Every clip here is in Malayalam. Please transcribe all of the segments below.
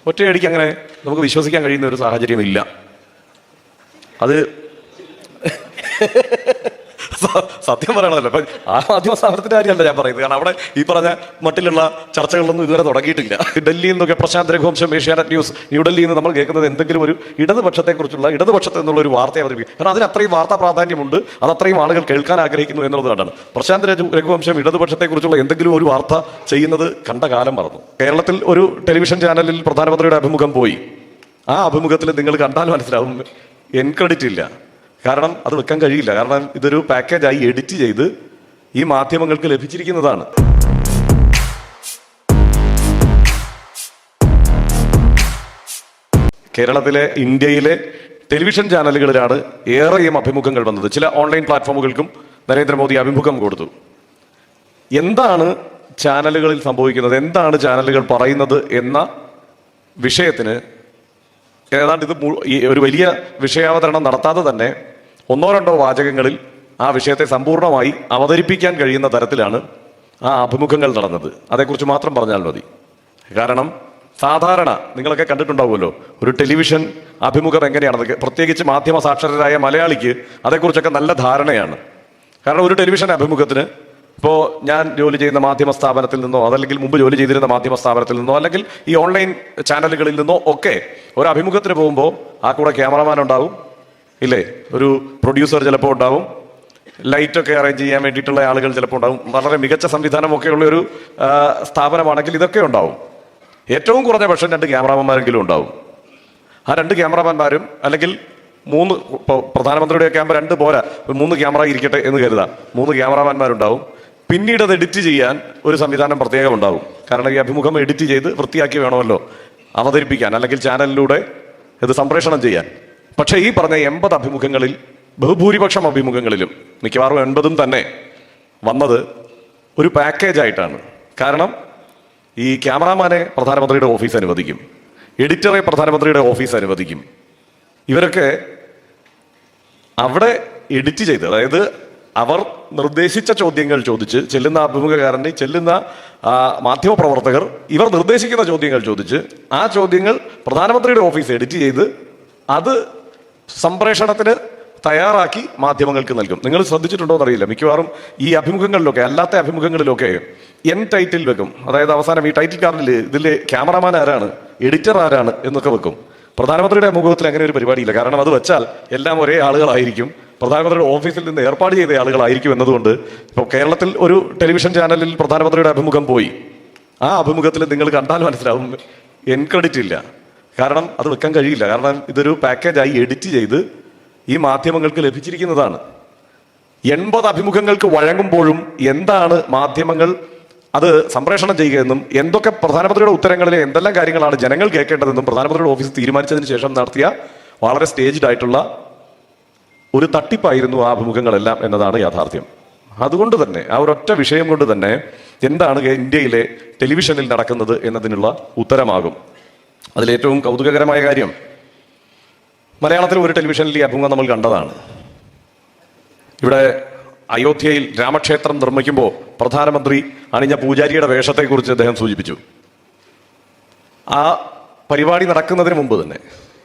ഒറ്റയടിക്ക് അങ്ങനെ നമുക്ക് വിശ്വസിക്കാൻ കഴിയുന്ന ഒരു സാഹചര്യമില്ല. അത് സത്യം പറയണമല്ലോ. ഇപ്പൊ ആ മാധ്യമ സ്ഥാപനത്തിന്റെ കാര്യമല്ല ഞാൻ പറയുന്നത്. കാരണം അവിടെ ഈ പറഞ്ഞ മട്ടിലുള്ള ചർച്ചകളൊന്നും ഇതുവരെ തുടങ്ങിയിട്ടില്ല. ഡൽഹിയിൽ നിന്നൊക്കെ പ്രശാന്ത് രഘുവംശം, ഏഷ്യാനെറ്റ് ന്യൂസ്, ന്യൂഡൽഹിയിൽ നിന്ന് നമ്മൾ കേൾക്കുന്നത് എന്തെങ്കിലും ഒരു ഇടതുപക്ഷത്തെക്കുറിച്ചുള്ള ഇടതുപക്ഷത്തെ എന്നുള്ള ഒരു വാർത്ത അവതരിപ്പിക്കും. കാരണം അതിന് അത്രയും വാർത്താ പ്രാധാന്യമുണ്ട്, അത് അത്രയും ആളുകൾ കേൾക്കാൻ ആഗ്രഹിക്കുന്നു എന്നുള്ളതുകൊണ്ടാണ്. പ്രശാന്ത് രഘുവംശം ഇടതുപക്ഷത്തെക്കുറിച്ചുള്ള എന്തെങ്കിലും ഒരു വാർത്ത ചെയ്യുന്നത് കണ്ട കാലം മറന്നു. കേരളത്തിൽ ഒരു ടെലിവിഷൻ ചാനലിൽ പ്രധാനമന്ത്രിയുടെ അഭിമുഖം പോയി. ആ അഭിമുഖത്തിൽ നിങ്ങൾ കണ്ടാൽ മനസ്സിലാവും എൻക്രെഡിറ്റ് ഇല്ല. കാരണം അത് വെക്കാൻ കഴിയില്ല. കാരണം ഇതൊരു പാക്കേജായി എഡിറ്റ് ചെയ്ത് ഈ മാധ്യമങ്ങൾക്ക് ലഭിച്ചിരിക്കുന്നതാണ്. കേരളത്തിലെ, ഇന്ത്യയിലെ ടെലിവിഷൻ ചാനലുകളിലാണ് ഏറെയും അഭിമുഖങ്ങൾ വന്നത്. ചില ഓൺലൈൻ പ്ലാറ്റ്ഫോമുകൾക്കും നരേന്ദ്രമോദി അഭിമുഖം കൊടുത്തു. എന്താണ് ചാനലുകളിൽ സംഭവിക്കുന്നത്, എന്താണ് ചാനലുകൾ പറയുന്നത് എന്ന വിഷയത്തിന് ഏതാണ്ട് ഇത് ഒരു വലിയ വിഷയാവതരണം നടത്താതെ തന്നെ ഒന്നോ രണ്ടോ വാചകങ്ങളിൽ ആ വിഷയത്തെ സമ്പൂർണ്ണമായി അവതരിപ്പിക്കാൻ കഴിയുന്ന തരത്തിലാണ് ആ അഭിമുഖങ്ങൾ നടന്നത്. അതേക്കുറിച്ച് മാത്രം പറഞ്ഞാൽ മതി. കാരണം സാധാരണ നിങ്ങളൊക്കെ കണ്ടിട്ടുണ്ടാവുമല്ലോ ഒരു ടെലിവിഷൻ അഭിമുഖം എങ്ങനെയാണെന്ന്. പ്രത്യേകിച്ച് മാധ്യമ സാക്ഷരരായ മലയാളിക്ക് അതേക്കുറിച്ചൊക്കെ നല്ല ധാരണയാണ്. കാരണം ഒരു ടെലിവിഷൻ അഭിമുഖത്തിന് ഇപ്പോൾ ഞാൻ ജോലി ചെയ്യുന്ന മാധ്യമ സ്ഥാപനത്തിൽ നിന്നോ, അതല്ലെങ്കിൽ മുമ്പ് ജോലി ചെയ്തിരുന്ന മാധ്യമ സ്ഥാപനത്തിൽ നിന്നോ, അല്ലെങ്കിൽ ഈ ഓൺലൈൻ ചാനലുകളിൽ നിന്നോ ഒക്കെ ഒരു അഭിമുഖത്തിന് പോകുമ്പോൾ ആ കൂടെ ക്യാമറമാൻ ഉണ്ടാവും, ഇല്ലേ, ഒരു പ്രൊഡ്യൂസർ ചിലപ്പോൾ ഉണ്ടാവും, ലൈറ്റൊക്കെ അറേഞ്ച് ചെയ്യാൻ വേണ്ടിയിട്ടുള്ള ആളുകൾ ചിലപ്പോൾ ഉണ്ടാവും. വളരെ മികച്ച സംവിധാനമൊക്കെ ഉള്ള ഒരു സ്ഥാപനമാണെങ്കിൽ ഇതൊക്കെ ഉണ്ടാവും. ഏറ്റവും കുറഞ്ഞ പക്ഷം 2 ക്യാമറാമാന്മാരെങ്കിലും ഉണ്ടാവും. ആ 2 ക്യാമറാമാന്മാരും, അല്ലെങ്കിൽ 3, ഇപ്പോൾ പ്രധാനമന്ത്രിയുടെയൊക്കെ ആകുമ്പോൾ 2 പോരാ, 3 ക്യാമറ ഇരിക്കട്ടെ എന്ന് കരുതാം, 3 ക്യാമറാമാന്മാരുണ്ടാവും. പിന്നീട് അത് എഡിറ്റ് ചെയ്യാൻ ഒരു സംവിധാനം പ്രത്യേകം ഉണ്ടാവും. കാരണം ഈ അഭിമുഖം എഡിറ്റ് ചെയ്ത് വൃത്തിയാക്കി വേണമല്ലോ അവതരിപ്പിക്കാൻ, അല്ലെങ്കിൽ ചാനലിലൂടെ ഇത് സംപ്രേഷണം ചെയ്യാൻ. പക്ഷേ ഈ പറഞ്ഞ 80 അഭിമുഖങ്ങളിൽ ബഹുഭൂരിപക്ഷം അഭിമുഖങ്ങളിലും, മിക്കവാറും 80ഉം തന്നെ വന്നത് ഒരു പാക്കേജായിട്ടാണ്. കാരണം ഈ ക്യാമറാമാനെ പ്രധാനമന്ത്രിയുടെ ഓഫീസ് അനുവദിക്കും, എഡിറ്ററെ പ്രധാനമന്ത്രിയുടെ ഓഫീസ് അനുവദിക്കും. ഇവരൊക്കെ അവിടെ എഡിറ്റ് ചെയ്ത്, അതായത് അവർ നിർദ്ദേശിച്ച ചോദ്യങ്ങൾ ചോദിച്ച് ചെല്ലുന്ന അഭിമുഖകാരന്, ചെല്ലുന്ന മാധ്യമപ്രവർത്തകർ ഇവർ നിർദ്ദേശിക്കുന്ന ചോദ്യങ്ങൾ ചോദിച്ച് ആ ചോദ്യങ്ങൾ പ്രധാനമന്ത്രിയുടെ ഓഫീസ് എഡിറ്റ് ചെയ്ത് അത് സംപ്രേഷണത്തിന് തയ്യാറാക്കി മാധ്യമങ്ങൾക്ക് നൽകും. നിങ്ങൾ ശ്രദ്ധിച്ചിട്ടുണ്ടോ എന്നറിയില്ല, മിക്കവാറും ഈ അഭിമുഖങ്ങളിലൊക്കെ, അല്ലാത്ത അഭിമുഖങ്ങളിലൊക്കെ ടൈറ്റിൽ വെക്കും. അതായത് അവസാനം ഈ ടൈറ്റിൽ കാർഡിൽ ഇതിൽ ക്യാമറാമാൻ ആരാണ്, എഡിറ്റർ ആരാണ് എന്നൊക്കെ വെക്കും. പ്രധാനമന്ത്രിയുടെ അഭിമുഖത്തിൽ അങ്ങനെ ഒരു പരിപാടിയില്ല. കാരണം അത് വെച്ചാൽ എല്ലാം ഒരേ ആളുകളായിരിക്കും, പ്രധാനമന്ത്രിയുടെ ഓഫീസിൽ നിന്ന് ഏർപ്പാട് ചെയ്ത ആളുകളായിരിക്കും എന്നതുകൊണ്ട്. ഇപ്പോൾ കേരളത്തിൽ ഒരു ടെലിവിഷൻ ചാനലിൽ പ്രധാനമന്ത്രിയുടെ അഭിമുഖം പോയി. ആ അഭിമുഖത്തിൽ നിങ്ങൾ കണ്ടാൽ മനസ്സിലാവും എൻക്രെഡിറ്റ് ഇല്ല. കാരണം അത് വെക്കാൻ കഴിയില്ല. കാരണം ഇതൊരു പാക്കേജായി എഡിറ്റ് ചെയ്ത് ഈ മാധ്യമങ്ങൾക്ക് ലഭിച്ചിരിക്കുന്നതാണ്. 80 അഭിമുഖങ്ങൾക്ക് വഴങ്ങുമ്പോഴും എന്താണ് മാധ്യമങ്ങൾ അത് സംപ്രേഷണം ചെയ്യുകയെന്നും, എന്തൊക്കെ പ്രധാനമന്ത്രിയുടെ ഉത്തരങ്ങളിലെ എന്തെല്ലാം കാര്യങ്ങളാണ് ജനങ്ങൾ കേൾക്കേണ്ടതെന്നും പ്രധാനമന്ത്രിയുടെ ഓഫീസ് തീരുമാനിച്ചതിന് ശേഷം നടത്തിയ വളരെ സ്റ്റേജ്ഡ് ആയിട്ടുള്ള ഒരു തട്ടിപ്പായിരുന്നു ആ അഭിമുഖങ്ങളെല്ലാം എന്നതാണ് യാഥാർത്ഥ്യം. അതുകൊണ്ട് തന്നെ ആ ഒരൊറ്റ വിഷയം കൊണ്ട് തന്നെ എന്താണ് ഇന്ത്യയിലെ ടെലിവിഷനിൽ നടക്കുന്നത് എന്നതിനുള്ള ഉത്തരമാകും. അതിലേറ്റവും കൗതുകകരമായ കാര്യം, മലയാളത്തിൽ ഒരു ടെലിവിഷനിൽ ഈ അഭിമുഖം നമ്മൾ കണ്ടതാണ്. ഇവിടെ അയോധ്യയിൽ രാമക്ഷേത്രം നിർമ്മിക്കുമ്പോൾ പ്രധാനമന്ത്രി അണിഞ്ഞ പൂജാരിയുടെ വേഷത്തെക്കുറിച്ച് അദ്ദേഹം സൂചിപ്പിച്ചു. ആ പരിപാടി നടക്കുന്നതിന് മുമ്പ് തന്നെ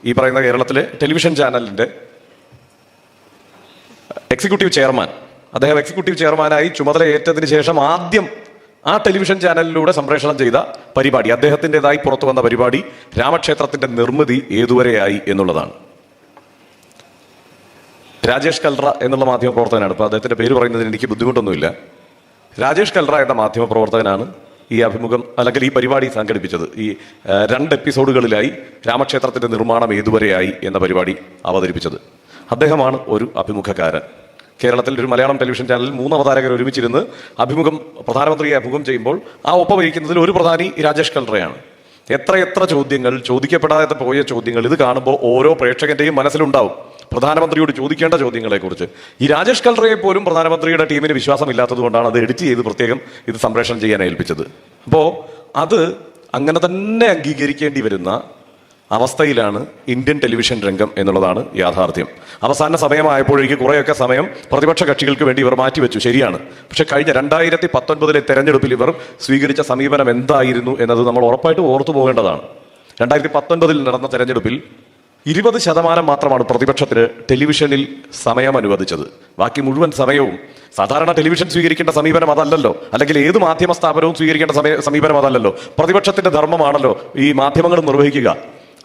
ഈ പറയുന്ന കേരളത്തിലെ ടെലിവിഷൻ ചാനലിൻ്റെ എക്സിക്യൂട്ടീവ് ചെയർമാൻ, അദ്ദേഹം എക്സിക്യൂട്ടീവ് ചെയർമാനായി ചുമതലയേറ്റതിന് ശേഷം ആദ്യം ആ ടെലിവിഷൻ ചാനലിലൂടെ സംപ്രേഷണം ചെയ്ത പരിപാടി, അദ്ദേഹത്തിൻ്റെതായി പുറത്തു വന്ന പരിപാടി രാമക്ഷേത്രത്തിന്റെ നിർമ്മിതി ഏതുവരെയായി എന്നുള്ളതാണ്. രാജേഷ് കൽറ എന്നുള്ള മാധ്യമപ്രവർത്തകനാണ്. ഇപ്പോൾ അദ്ദേഹത്തിന്റെ പേര് പറയുന്നതിന് എനിക്ക് ബുദ്ധിമുട്ടൊന്നുമില്ല. രാജേഷ് കൽറ എന്ന മാധ്യമപ്രവർത്തകനാണ് ഈ അഭിമുഖം, അല്ലെങ്കിൽ ഈ പരിപാടി സംഘടിപ്പിച്ചത്. ഈ 2 എപ്പിസോഡുകളിലായി രാമക്ഷേത്രത്തിന്റെ നിർമ്മാണം ഏതുവരെയായി എന്ന പരിപാടി അവതരിപ്പിച്ചത് അദ്ദേഹമാണ്. ഒരു അഭിമുഖകാരൻ കേരളത്തിൽ ഒരു മലയാളം ടെലിവിഷൻ ചാനലിൽ 3 അവതാരകർ ഒരുമിച്ചിരുന്ന് പ്രധാനമന്ത്രിയെ അഭിമുഖം ചെയ്യുമ്പോൾ ആ ഒപ്പം ഇരിക്കുന്നതിൽ ഒരു പ്രധാനി രാജേഷ് കൽറയാണ്. എത്ര ചോദ്യങ്ങൾ, ചോദിക്കപ്പെടാതെ പോയ ചോദ്യങ്ങൾ ഇത് കാണുമ്പോൾ ഓരോ പ്രേക്ഷകന്റെയും മനസ്സിലുണ്ടാവും പ്രധാനമന്ത്രിയോട് ചോദിക്കേണ്ട ചോദ്യങ്ങളെക്കുറിച്ച്. ഈ രാജേഷ് കൽറയെ പോലും പ്രധാനമന്ത്രിയുടെ ടീമിന് വിശ്വാസമില്ലാത്തത് കൊണ്ടാണ് അത് എഡിറ്റ് ചെയ്ത് പ്രത്യേകം ഇത് സംപ്രേഷണം ചെയ്യാൻ ഏൽപ്പിച്ചത്. അപ്പോൾ അത് അങ്ങനെ തന്നെ അംഗീകരിക്കേണ്ടി വരുന്ന അവസ്ഥയിലാണ് ഇന്ത്യൻ ടെലിവിഷൻ രംഗം എന്നുള്ളതാണ് യാഥാർത്ഥ്യം. അവസാന സമയമായപ്പോഴേക്ക് കുറേയൊക്കെ സമയം പ്രതിപക്ഷ കക്ഷികൾക്ക് വേണ്ടി ഇവർ മാറ്റിവെച്ചു, ശരിയാണ്. പക്ഷെ കഴിഞ്ഞ 2019 തെരഞ്ഞെടുപ്പിൽ ഇവർ സ്വീകരിച്ച സമീപനം എന്തായിരുന്നു എന്നത് നമ്മൾ ഉറപ്പായിട്ടും ഓർത്തു പോകേണ്ടതാണ്. 2019 നടന്ന തെരഞ്ഞെടുപ്പിൽ 20% മാത്രമാണ് പ്രതിപക്ഷത്തിന് ടെലിവിഷനിൽ സമയം അനുവദിച്ചത്. ബാക്കി മുഴുവൻ സമയവും സാധാരണ ടെലിവിഷൻ സ്വീകരിക്കേണ്ട സമീപനം അതല്ലല്ലോ, അല്ലെങ്കിൽ ഏത് മാധ്യമ സ്ഥാപനവും സ്വീകരിക്കേണ്ട സമീപനം അതല്ലല്ലോ. പ്രതിപക്ഷത്തിന്റെ ധർമ്മമാണല്ലോ ഈ മാധ്യമങ്ങൾ നിർവഹിക്കുക.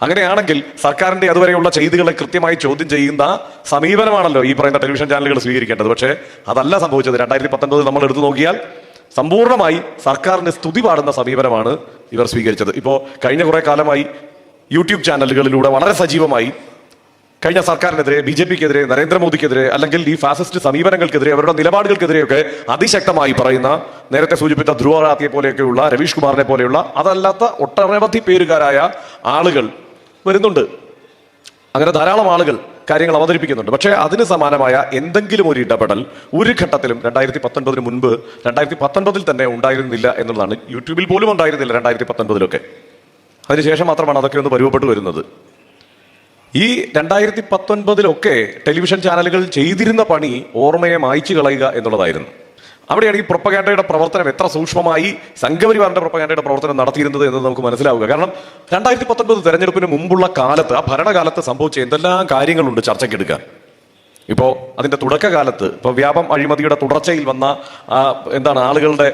അങ്ങനെയാണെങ്കിൽ സർക്കാരിന്റെ അതുവരെയുള്ള ചെയ്തികളെ കൃത്യമായി ചോദ്യം ചെയ്യുന്ന സമീപനമാണല്ലോ ഈ പറയുന്ന ടെലിവിഷൻ ചാനലുകൾ സ്വീകരിക്കേണ്ടത്. പക്ഷേ അതല്ല സംഭവിച്ചത്. 2019 നമ്മൾ എടുത്തു നോക്കിയാൽ സമ്പൂർണ്ണമായി സർക്കാരിന് സ്തുതി പാടുന്ന സമീപനമാണ് ഇവർ സ്വീകരിച്ചത്. ഇപ്പോൾ കഴിഞ്ഞ കുറെ കാലമായി യൂട്യൂബ് ചാനലുകളിലൂടെ വളരെ സജീവമായി കഴിഞ്ഞ സർക്കാരിനെതിരെ, BJPക്കെതിരെ, നരേന്ദ്രമോദിക്കെതിരെ, അല്ലെങ്കിൽ ഈ ഫാസിസ്റ്റ് സമീപനങ്ങൾക്കെതിരെ, അവരുടെ നിലപാടുകൾക്കെതിരെയൊക്കെ അതിശക്തമായി പറയുന്ന, നേരത്തെ സൂചിപ്പിച്ച ധ്രുവ റാത്തിയെ പോലെയൊക്കെയുള്ള, രവീഷ് കുമാറിനെ പോലെയുള്ള അതല്ലാത്ത ഒട്ടനവധി പേരുകാരായ ആളുകൾ വരുന്നുണ്ട്. അങ്ങനെ ധാരാളം ആളുകൾ കാര്യങ്ങൾ അവതരിപ്പിക്കുന്നുണ്ട്. പക്ഷേ അതിന് സമാനമായ എന്തെങ്കിലും ഒരു ഇടപെടൽ ഒരു ഘട്ടത്തിലും 2019 മുൻപ് 2019 തന്നെ ഉണ്ടായിരുന്നില്ല എന്നുള്ളതാണ്. യൂട്യൂബിൽ പോലും ഉണ്ടായിരുന്നില്ല 2019 അതിനുശേഷം മാത്രമാണ് അതൊക്കെ ഒന്ന് പരുവപ്പെട്ടു വരുന്നത്. ഈ 2019 ടെലിവിഷൻ ചാനലുകൾ ചെയ്തിരുന്ന പണി ഓർമ്മയെ മായ്ച്ചു കളയുക എന്നുള്ളതായിരുന്നു. അവിടെയാണ് ഈ പ്രൊപ്പഗാൻഡയുടെ പ്രവർത്തനം എത്ര സൂക്ഷ്മമായി സംഘപരിവാറിന്റെ പ്രൊപ്പഗാൻഡയുടെ പ്രവർത്തനം നടത്തിയിരുന്നത് എന്ന് നമുക്ക് മനസ്സിലാവുക. കാരണം 2019 തെരഞ്ഞെടുപ്പിന് മുമ്പുള്ള കാലത്ത്, ആ ഭരണകാലത്ത് സംഭവിച്ച എന്തെല്ലാം കാര്യങ്ങളുണ്ട് ചർച്ചയ്ക്കെടുക്കാൻ. ഇപ്പോൾ അതിന്റെ തുടക്കകാലത്ത് വ്യാപം അഴിമതിയുടെ തുടർച്ചയിൽ വന്ന ആളുകളുടെ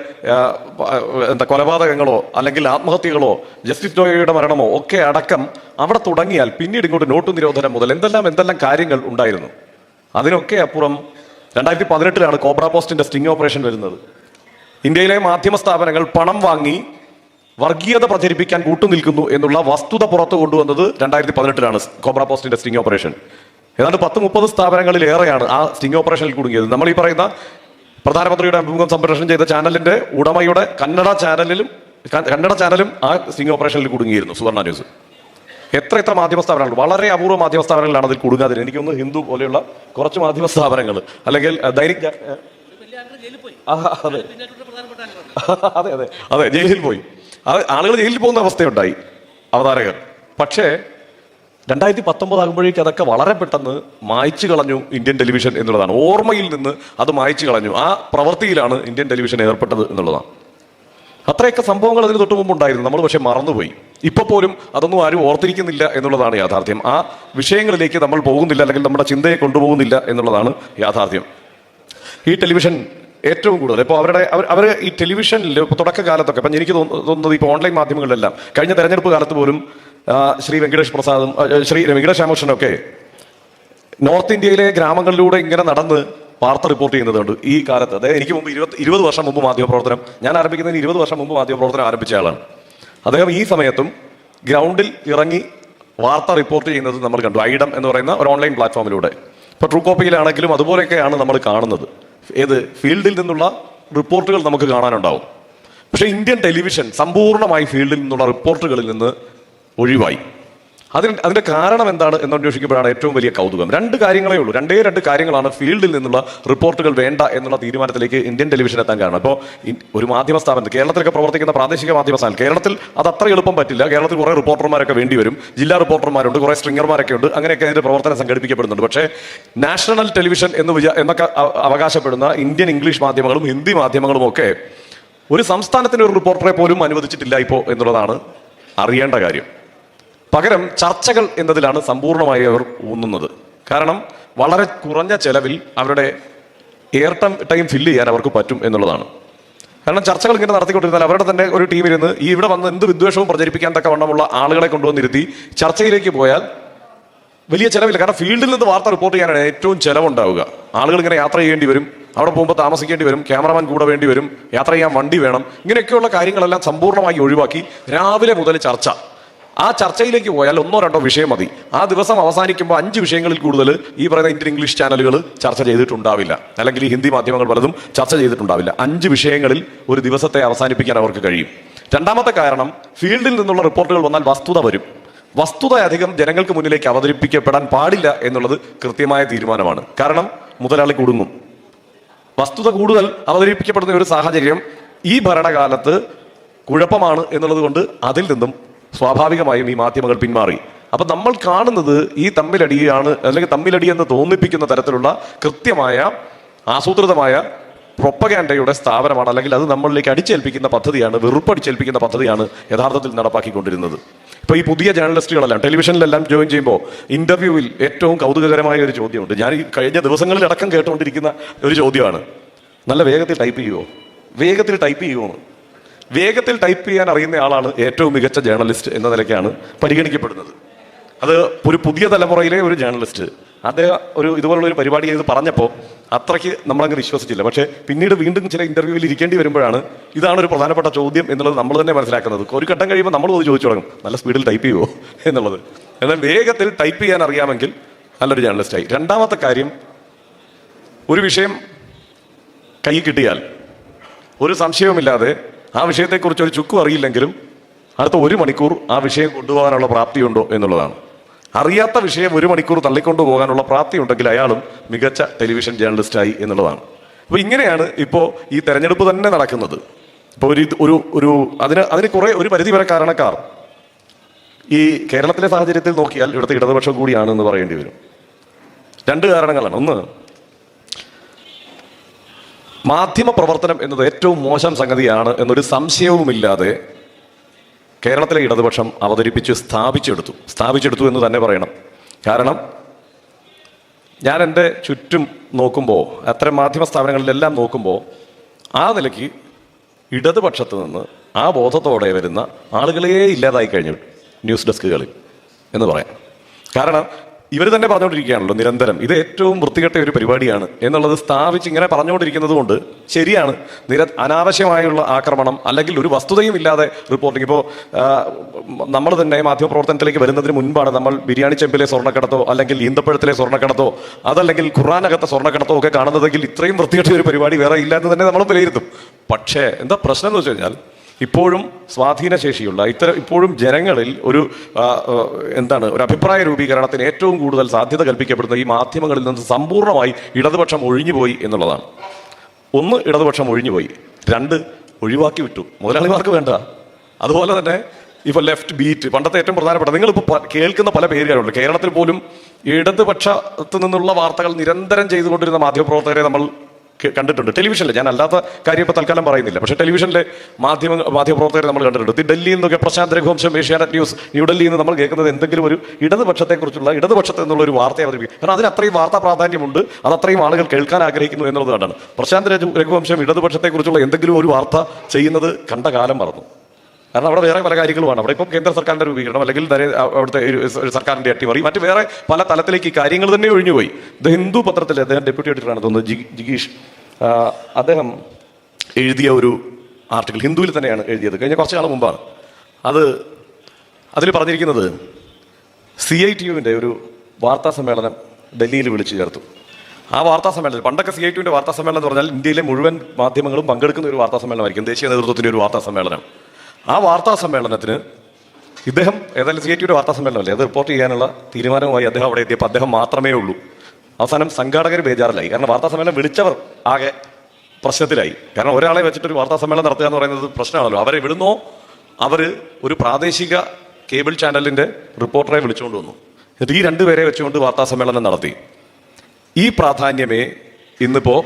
കൊലപാതകങ്ങളോ അല്ലെങ്കിൽ ആത്മഹത്യകളോ ജസ്റ്റിസ് നോയയുടെ മരണമോ ഒക്കെ അടക്കം അവിടെ തുടങ്ങിയാൽ പിന്നീട് ഇങ്ങോട്ട് നോട്ട് നിരോധനം മുതൽ എന്തെല്ലാം കാര്യങ്ങൾ ഉണ്ടായിരുന്നു. അതിനൊക്കെ അപ്പുറം 2018 കോബ്ര പോസ്റ്റിന്റെ സ്റ്റിംഗ് ഓപ്പറേഷൻ വരുന്നത്. ഇന്ത്യയിലെ മാധ്യമ സ്ഥാപനങ്ങൾ പണം വാങ്ങി വർഗീയത പ്രചരിപ്പിക്കാൻ കൂട്ടുനിൽക്കുന്നു എന്നുള്ള വസ്തുത പുറത്തു കൊണ്ടുവന്നത് 2018 കോബ്ര പോസ്റ്റിന്റെ സ്റ്റിംഗ് ഓപ്പറേഷൻ. ഏതാണ്ട് 10-30 സ്ഥാപനങ്ങളിലേറെയാണ് ആ സ്റ്റിംഗ് ഓപ്പറേഷനിൽ കുടുങ്ങിയത്. നമ്മൾ ഈ പറയുന്ന പ്രധാനമന്ത്രിയുടെ അഭിമുഖം സംപ്രേഷണം ചെയ്ത ചാനലിന്റെ ഉടമയുടെ കന്നഡ ചാനലും ആ സ്റ്റിംഗ് ഓപ്പറേഷനിൽ കുടുങ്ങിയിരുന്നു. സുവർണ ന്യൂസ്. എത്ര മാധ്യമ സ്ഥാപനങ്ങൾ, വളരെ അപൂർവ മാധ്യമ സ്ഥാപനങ്ങളാണ് അതിൽ കുടുങ്ങാതിരുന്നത്. എനിക്കൊന്ന് ഹിന്ദു പോലെയുള്ള കുറച്ച് മാധ്യമ സ്ഥാപനങ്ങൾ, അല്ലെങ്കിൽ ദൈനിക്, അതെ ജയിലിൽ പോയി. ആളുകൾ ജയിലിൽ പോകുന്ന അവസ്ഥയുണ്ടായി, അവതാരകർ. പക്ഷേ 2019 ആകുമ്പോഴേക്കും അതൊക്കെ വളരെ പെട്ടെന്ന് മായ്ച്ചു കളഞ്ഞു ഇന്ത്യൻ ടെലിവിഷൻ എന്നുള്ളതാണ്. ഓർമ്മയിൽ നിന്ന് അത് മായ്ച്ചു കളഞ്ഞു. ആ പ്രവൃത്തിയിലാണ് ഇന്ത്യൻ ടെലിവിഷൻ ഏർപ്പെട്ടത് എന്നുള്ളതാണ്. അത്രയൊക്കെ സംഭവങ്ങൾ അതിന് തൊട്ട് മുമ്പ് ഉണ്ടായിരുന്നു. നമ്മൾ പക്ഷെ മറന്നുപോയി. ഇപ്പൊ പോലും അതൊന്നും ആരും ഓർത്തിരിക്കുന്നില്ല എന്നുള്ളതാണ് യാഥാർത്ഥ്യം. ആ വിഷയങ്ങളിലേക്ക് നമ്മൾ പോകുന്നില്ല, അല്ലെങ്കിൽ നമ്മുടെ ചിന്തയെ കൊണ്ടുപോകുന്നില്ല എന്നുള്ളതാണ് യാഥാർത്ഥ്യം. ഈ ടെലിവിഷൻ ഏറ്റവും കൂടുതൽ ഇപ്പോൾ അവർ ഈ ടെലിവിഷനിൽ തുടക്കകാലത്തൊക്കെ ഇപ്പം എനിക്ക് തോന്നുന്നത് ഇപ്പോൾ ഓൺലൈൻ മാധ്യമങ്ങളിലെല്ലാം കഴിഞ്ഞ തെരഞ്ഞെടുപ്പ് കാലത്ത് പോലും ശ്രീ വെങ്കടേഷ് പ്രസാദും ശ്രീ വെങ്കടേഷ് രാമകൃഷ്ണനൊക്കെ നോർത്ത് ഇന്ത്യയിലെ ഗ്രാമങ്ങളിലൂടെ ഇങ്ങനെ നടന്ന് വാർത്ത റിപ്പോർട്ട് ചെയ്യുന്നതുകൊണ്ട് ഈ കാലത്ത്, അതായത് എനിക്ക് മുമ്പ് 20 വർഷം മുമ്പ് മാധ്യമപ്രവർത്തനം, ഞാൻ ആരംഭിക്കുന്നതിന് 20 വർഷം മുമ്പ് മാധ്യമപ്രവർത്തനം ആരംഭിച്ച ആളാണ് അദ്ദേഹം. ഈ സമയത്തും ഗ്രൗണ്ടിൽ ഇറങ്ങി വാർത്ത റിപ്പോർട്ട് ചെയ്യുന്നത് നമ്മൾ കണ്ടു. ഐഡം എന്ന് പറയുന്ന ഒരു ഓൺലൈൻ പ്ലാറ്റ്ഫോമിലൂടെ. ഇപ്പോൾ ട്രൂ കോപ്പിയിലാണെങ്കിലും അതുപോലെയൊക്കെയാണ് നമ്മൾ കാണുന്നത്. ഏത് ഫീൽഡിൽ നിന്നുള്ള റിപ്പോർട്ടുകൾ നമുക്ക് കാണാനുണ്ടാവും. പക്ഷേ ഇന്ത്യൻ ടെലിവിഷൻ സമ്പൂർണ്ണമായി ഫീൽഡിൽ നിന്നുള്ള റിപ്പോർട്ടുകളിൽ നിന്ന് ഒഴിവായി. അതിന്റെ കാരണം എന്താണ് എന്ന് അന്വേഷിക്കുമ്പോഴാണ് ഏറ്റവും വലിയ കൗതുകം. രണ്ട് കാര്യങ്ങളാണ് ഫീൽഡിൽ നിന്നുള്ള റിപ്പോർട്ടുകൾ വേണ്ട എന്നുള്ള തീരുമാനത്തിലേക്ക് ഇന്ത്യൻ ടെലിവിഷൻ എത്താൻ കാരണം. ഇപ്പോൾ ഒരു മാധ്യമ സ്ഥാപനത്തിൽ, കേരളത്തിലൊക്കെ പ്രവർത്തിക്കുന്ന പ്രാദേശിക മാധ്യമ സ്ഥാപനം, കേരളത്തിൽ അത് അത്ര എളുപ്പം പറ്റില്ല. കേരളത്തിൽ കുറേ റിപ്പോർട്ടർമാരൊക്കെ വേണ്ടി വരും. ജില്ലാ റിപ്പോർട്ടർമാരുണ്ട്, കുറേ സ്ട്രിങ്ങർമാരൊക്കെ ഉണ്ട്. അങ്ങനെയൊക്കെ അതിന്റെ പ്രവർത്തനം സംഘടിപ്പിക്കപ്പെടുന്നുണ്ട്. പക്ഷേ നാഷണൽ ടെലിവിഷൻ എന്നൊക്കെ അവകാശപ്പെടുന്ന ഇന്ത്യൻ ഇംഗ്ലീഷ് മാധ്യമങ്ങളും ഹിന്ദി മാധ്യമങ്ങളും ഒക്കെ ഒരു സംസ്ഥാനത്തിന് ഒരു റിപ്പോർട്ടറെ പോലും അനുവദിച്ചിട്ടില്ല ഇപ്പോൾ എന്നുള്ളതാണ് അറിയേണ്ട കാര്യം. പകരം ചർച്ചകൾ എന്നതിലാണ് സമ്പൂർണ്ണമായി അവർ ഊന്നുന്നത്. കാരണം വളരെ കുറഞ്ഞ ചെലവിൽ അവരുടെ എയർ ടൈം ഫില്ല് ചെയ്യാൻ അവർക്ക് പറ്റും എന്നുള്ളതാണ്. കാരണം ചർച്ചകൾ ഇങ്ങനെ നടത്തിക്കൊണ്ടിരുന്നാൽ അവരുടെ തന്നെ ഒരു ടീമിരുന്ന് ഈ ഇവിടെ വന്ന് എന്ത് വിദ്വേഷവും പ്രചരിപ്പിക്കാൻ തക്കവണ്ണമുള്ള ആളുകളെ കൊണ്ടുവന്നിരുത്തി ചർച്ചയിലേക്ക് പോയാൽ വലിയ ചിലവില്ല. കാരണം ഫീൽഡിൽ നിന്ന് വാർത്ത റിപ്പോർട്ട് ചെയ്യാനാണ് ഏറ്റവും ചിലവുണ്ടാവുക. ആളുകൾ ഇങ്ങനെ യാത്ര ചെയ്യേണ്ടി വരും, അവിടെ പോകുമ്പോൾ താമസിക്കേണ്ടി വരും, ക്യാമറമാൻ കൂടെ വേണ്ടി വരും, യാത്ര ചെയ്യാൻ വണ്ടി വേണം. ഇങ്ങനെയൊക്കെയുള്ള കാര്യങ്ങളെല്ലാം സമ്പൂർണ്ണമായി ഒഴിവാക്കി രാവിലെ മുതൽ ചർച്ച. ആ ചർച്ചയിലേക്ക് പോയാൽ 1-2 വിഷയം മതി. ആ ദിവസം അവസാനിക്കുമ്പോൾ 5 വിഷയങ്ങളിൽ കൂടുതൽ ഈ പറയുന്ന ഇന്ത്യൻ ഇംഗ്ലീഷ് ചാനലുകൾ ചർച്ച ചെയ്തിട്ടുണ്ടാവില്ല, അല്ലെങ്കിൽ ഈ ഹിന്ദി മാധ്യമങ്ങൾ പലതും ചർച്ച ചെയ്തിട്ടുണ്ടാവില്ല. 5 വിഷയങ്ങളിൽ ഒരു ദിവസത്തെ അവസാനിപ്പിക്കാൻ അവർക്ക് കഴിയും. രണ്ടാമത്തെ കാരണം, ഫീൽഡിൽ നിന്നുള്ള റിപ്പോർട്ടുകൾ വന്നാൽ വസ്തുത വരും. വസ്തുത അധികം ജനങ്ങൾക്ക് മുന്നിലേക്ക് അവതരിപ്പിക്കപ്പെടാൻ പാടില്ല എന്നുള്ളത് കൃത്യമായ തീരുമാനമാണ്. കാരണം മുതലാളി കുടുങ്ങും. വസ്തുത കൂടുതൽ അവതരിപ്പിക്കപ്പെടുന്ന ഒരു സാഹചര്യം ഈ ഭരണകാലത്ത് കുഴപ്പമാണ് എന്നുള്ളത് കൊണ്ട് അതിൽ നിന്നും സ്വാഭാവികമായും ഈ മാധ്യമങ്ങൾ പിന്മാറി. അപ്പൊ നമ്മൾ കാണുന്നത് ഈ തമ്മിലടിയാണ്, അല്ലെങ്കിൽ തമ്മിലടി എന്ന് തോന്നിപ്പിക്കുന്ന തരത്തിലുള്ള കൃത്യമായ ആസൂത്രിതമായ പ്രൊപ്പഗാൻഡയുടെ സ്ഥാപനമാണ്, അല്ലെങ്കിൽ അത് നമ്മളിലേക്ക് അടിച്ചേൽപ്പിക്കുന്ന പദ്ധതിയാണ്, വെറുപ്പടിച്ചേൽപ്പിക്കുന്ന പദ്ധതിയാണ് യഥാർത്ഥത്തിൽ നടപ്പാക്കിക്കൊണ്ടിരുന്നത്. ഇപ്പൊ ഈ പുതിയ ജേർണലിസ്റ്റുകളെല്ലാം ടെലിവിഷനിലെല്ലാം ജോയിൻ ചെയ്യുമ്പോൾ ഇന്റർവ്യൂവിൽ ഏറ്റവും കൗതുകകരമായ ഒരു ചോദ്യമുണ്ട്. ഞാൻ ഈ കഴിഞ്ഞ ദിവസങ്ങളിൽ അടക്കം കേട്ടുകൊണ്ടിരിക്കുന്ന ഒരു ചോദ്യമാണ്, നല്ല വേഗത്തിൽ ടൈപ്പ് ചെയ്യുമോ, വേഗത്തിൽ ടൈപ്പ് ചെയ്യുമോ. വേഗത്തിൽ ടൈപ്പ് ചെയ്യാൻ അറിയുന്ന ആളാണ് ഏറ്റവും മികച്ച ജേർണലിസ്റ്റ് എന്ന നിലയ്ക്കാണ് പരിഗണിക്കപ്പെടുന്നത്. അത് ഒരു പുതിയ തലമുറയിലെ ഒരു ജേർണലിസ്റ്റ് അദ്ദേഹം ഇതുപോലുള്ള ഒരു പരിപാടി ചെയ്ത് പറഞ്ഞപ്പോൾ അത്രയ്ക്ക് നമ്മളങ്ങ് വിശ്വസിച്ചില്ല. പക്ഷേ പിന്നീട് വീണ്ടും ചില ഇന്റർവ്യൂവിൽ ഇരിക്കേണ്ടി വരുമ്പോഴാണ് ഇതാണ് ഒരു പ്രധാനപ്പെട്ട ചോദ്യം എന്നുള്ളത് നമ്മൾ തന്നെ മനസ്സിലാക്കുന്നത്. ഒരു ഘട്ടം കഴിയുമ്പോൾ നമ്മൾ ചോദിച്ചു തുടങ്ങും, നല്ല സ്പീഡിൽ ടൈപ്പ് ചെയ്യുമോ എന്നുള്ളത്. എന്നാൽ വേഗത്തിൽ ടൈപ്പ് ചെയ്യാൻ അറിയാമെങ്കിൽ നല്ലൊരു ജേർണലിസ്റ്റായി. രണ്ടാമത്തെ കാര്യം, ഒരു വിഷയം കൈ കിട്ടിയാൽ ഒരു സംശയവുമില്ലാതെ ആ വിഷയത്തെക്കുറിച്ച് ഒരു ചുക്കും അറിയില്ലെങ്കിലും അടുത്ത 1 മണിക്കൂർ ആ വിഷയം കൊണ്ടുപോകാനുള്ള പ്രാപ്തിയുണ്ടോ എന്നുള്ളതാണ്. അറിയാത്ത വിഷയം 1 മണിക്കൂർ തള്ളിക്കൊണ്ടു പോകാനുള്ള പ്രാപ്തി ഉണ്ടെങ്കിൽ അയാളും മികച്ച ടെലിവിഷൻ ജേർണലിസ്റ്റായി എന്നുള്ളതാണ്. അപ്പോൾ ഇങ്ങനെയാണ് ഇപ്പോൾ ഈ തെരഞ്ഞെടുപ്പ് തന്നെ നടക്കുന്നത്. ഇപ്പോൾ അതിന് കുറെ ഒരു പരിധി വരെ കാരണക്കാർ ഈ കേരളത്തിലെ സാഹചര്യത്തിൽ നോക്കിയാൽ ഇവിടുത്തെ ഇടതുപക്ഷം കൂടിയാണ് എന്ന് പറയേണ്ടി വരും. 2 കാരണങ്ങളാണ്. ഒന്ന്, മാധ്യമ പ്രവർത്തനം എന്നത് ഏറ്റവും മോശം സംഗതിയാണ് എന്നൊരു സംശയവുമില്ലാതെ കേരളത്തിലെ ഇടതുപക്ഷം സ്ഥാപിച്ചെടുത്തു എന്ന് തന്നെ പറയണം. കാരണം ഞാൻ എൻ്റെ ചുറ്റും നോക്കുമ്പോൾ, അത്തരം മാധ്യമ സ്ഥാപനങ്ങളിലെല്ലാം നോക്കുമ്പോൾ, ആ നിലയ്ക്ക് ഇടതുപക്ഷത്ത് നിന്ന് ആ ബോധത്തോടെ വരുന്ന ആളുകളേ ഇല്ലാതായി കഴിഞ്ഞു ന്യൂസ് ഡെസ്കുകളിൽ എന്ന് പറയാം. കാരണം ഇവർ തന്നെ പറഞ്ഞുകൊണ്ടിരിക്കുകയാണല്ലോ നിരന്തരം ഇത് ഏറ്റവും വൃത്തികെട്ട ഒരു പരിപാടിയാണ് എന്നുള്ളത് സ്ഥാപിച്ച് ഇങ്ങനെ പറഞ്ഞുകൊണ്ടിരിക്കുന്നത് കൊണ്ട് ശരിയാണ്. അനാവശ്യമായുള്ള ആക്രമണം അല്ലെങ്കിൽ ഒരു വസ്തുതയും ഇല്ലാതെ റിപ്പോർട്ടിങ്. ഇപ്പോൾ നമ്മൾ തന്നെ മാധ്യമപ്രവർത്തനത്തിലേക്ക് വരുന്നതിന് മുൻപാണ് നമ്മൾ ബിരിയാണി ചെമ്പിലെ സ്വർണ്ണക്കടത്തോ അല്ലെങ്കിൽ ഈന്തപ്പഴത്തിലെ സ്വർണ്ണക്കടത്തോ അതല്ലെങ്കിൽ ഖുർആനകത്തെ സ്വർണ്ണക്കടത്തോ ഒക്കെ കാണുന്നതെങ്കിൽ ഇത്രയും വൃത്തികെട്ട ഒരു പരിപാടി വേറെ ഇല്ല എന്ന് തന്നെ നമ്മൾ വിലയിരുത്തും. പക്ഷേ എന്താ പ്രശ്നം എന്ന് വെച്ച് കഴിഞ്ഞാൽ, ഇപ്പോഴും സ്വാധീനശേഷിയുള്ള ഇപ്പോഴും ജനങ്ങളിൽ ഒരു അഭിപ്രായ രൂപീകരണത്തിന് ഏറ്റവും കൂടുതൽ സാധ്യത കൽപ്പിക്കപ്പെടുന്ന ഈ മാധ്യമങ്ങളിൽ നിന്ന് സമ്പൂർണ്ണമായി ഇടതുപക്ഷം ഒഴിഞ്ഞുപോയി എന്നുള്ളതാണ്. 1, ഇടതുപക്ഷം ഒഴിഞ്ഞുപോയി. 2, ഒഴിവാക്കി വിട്ടു. മുതലാളിമാർക്ക് വേണ്ട. അതുപോലെ തന്നെ ഇപ്പോൾ ലെഫ്റ്റ് ബീറ്റ്, പണ്ടത്തെ ഏറ്റവും പ്രധാനപ്പെട്ട, നിങ്ങളിപ്പോൾ കേൾക്കുന്ന പല പേരുകളുണ്ട്. കേരളത്തിൽ പോലും ഇടതുപക്ഷത്ത് നിന്നുള്ള വാർത്തകൾ നിരന്തരം ചെയ്തുകൊണ്ടിരുന്ന മാധ്യമപ്രവർത്തകരെ നമ്മൾ കണ്ടിട്ടുണ്ട്. ടെലിവിഷനിൽ, ഞാൻ അല്ലാത്ത കാര്യം ഇപ്പോൾ തൽക്കാലം പറയുന്നില്ല, പക്ഷേ ടെലിവിഷനിലെ മാധ്യമപ്രവർത്തകരെ നമ്മൾ കണ്ടിട്ടുണ്ട്. ഡൽഹിയിൽ നിന്നൊക്കെ പ്രശാന്ത് രഘുവംശം, ഏഷ്യാനെറ്റ് ന്യൂസ്, ന്യൂഡൽഹിയിൽ നിന്ന് നമ്മൾ കേൾക്കുന്നത് എന്തെങ്കിലും ഒരു ഇടതുപക്ഷത്തെ എന്നുള്ള ഒരു വാർത്ത അവതരിപ്പിക്കും. കാരണം അതിന് അത്രയും വാർത്താ പ്രാധാന്യമുണ്ട്, അത് അത്രയും ആളുകൾ കേൾക്കാൻ ആഗ്രഹിക്കുന്നു എന്നുള്ളത് കണ്ടാണ്. പ്രശാന്ത് രഘുവംശം ഇടതുപക്ഷത്തെക്കുറിച്ചുള്ള എന്തെങ്കിലും ഒരു വാർത്ത ചെയ്യുന്നത് കണ്ട കാലം മറന്നു. കാരണം അവിടെ വേറെ പല കാര്യങ്ങളുമാണ്. അവിടെ ഇപ്പം കേന്ദ്ര സർക്കാരിന്റെ രൂപീകരണം അല്ലെങ്കിൽ അവിടുത്തെ ഒരു സർക്കാരിന്റെ അട്ടിമറി, മറ്റ് വേറെ പല തലത്തിലേക്ക് കാര്യങ്ങൾ തന്നെ ഒഴിഞ്ഞുപോയി. ദ ഹിന്ദു പത്രത്തിൽ അദ്ദേഹം ഡെപ്യൂട്ടി എഡിറ്ററാണ് തോന്നുന്നത്, ജിഗീഷ്, അദ്ദേഹം എഴുതിയ ഒരു ആർട്ടിക്കിൾ, ഹിന്ദുവിൽ തന്നെയാണ് എഴുതിയത്, കഴിഞ്ഞ കുറച്ച് നാൾ മുമ്പാണ്. അതിൽ പറഞ്ഞിരിക്കുന്നത് CITUവിൻ്റെ ഒരു വാർത്താ സമ്മേളനം ഡൽഹിയിൽ വിളിച്ചു ചേർത്തു. ആ വാർത്താ സമ്മേളനത്തിൽ, പണ്ടൊക്കെ CITUവിൻ്റെ വാർത്താ സമ്മേളനം എന്ന് പറഞ്ഞാൽ ഇന്ത്യയിലെ മുഴുവൻ മാധ്യമങ്ങളും പങ്കെടുക്കുന്ന ഒരു വാർത്താ സമ്മേളനമായിരിക്കും, ദേശീയ നേതൃത്വത്തിൻ്റെ ഒരു വാർത്താ സമ്മേളനം. ആ വാർത്താ സമ്മേളനത്തിന് ഇദ്ദേഹം, ഏതായാലും CITUവിൻ്റെ വാർത്താ സമ്മേളനമല്ലേ, അത് റിപ്പോർട്ട് ചെയ്യാനുള്ള തീരുമാനവുമായി അദ്ദേഹം അവിടെ എത്തിയപ്പോൾ അദ്ദേഹം മാത്രമേ ഉള്ളൂ. അവസാനം സംഘാടകർ ബേജാറിലായി. കാരണം വാർത്താ സമ്മേളനം വിളിച്ചവർ ആകെ പ്രശ്നത്തിലായി. കാരണം ഒരാളെ വെച്ചിട്ടൊരു വാർത്താ സമ്മേളനം നടത്തുക എന്ന് പറയുന്നത് പ്രശ്നമാണല്ലോ. അവരെ വിടുന്നോ, അവർ ഒരു പ്രാദേശിക കേബിൾ ചാനലിൻ്റെ റിപ്പോർട്ടറെ വിളിച്ചുകൊണ്ട് വന്നു. എന്നിട്ട് ഈ 2 പേരെ വെച്ചുകൊണ്ട് വാർത്താ സമ്മേളനം നടത്തി. ഈ പ്രാധാന്യമേ ഇന്നിപ്പോൾ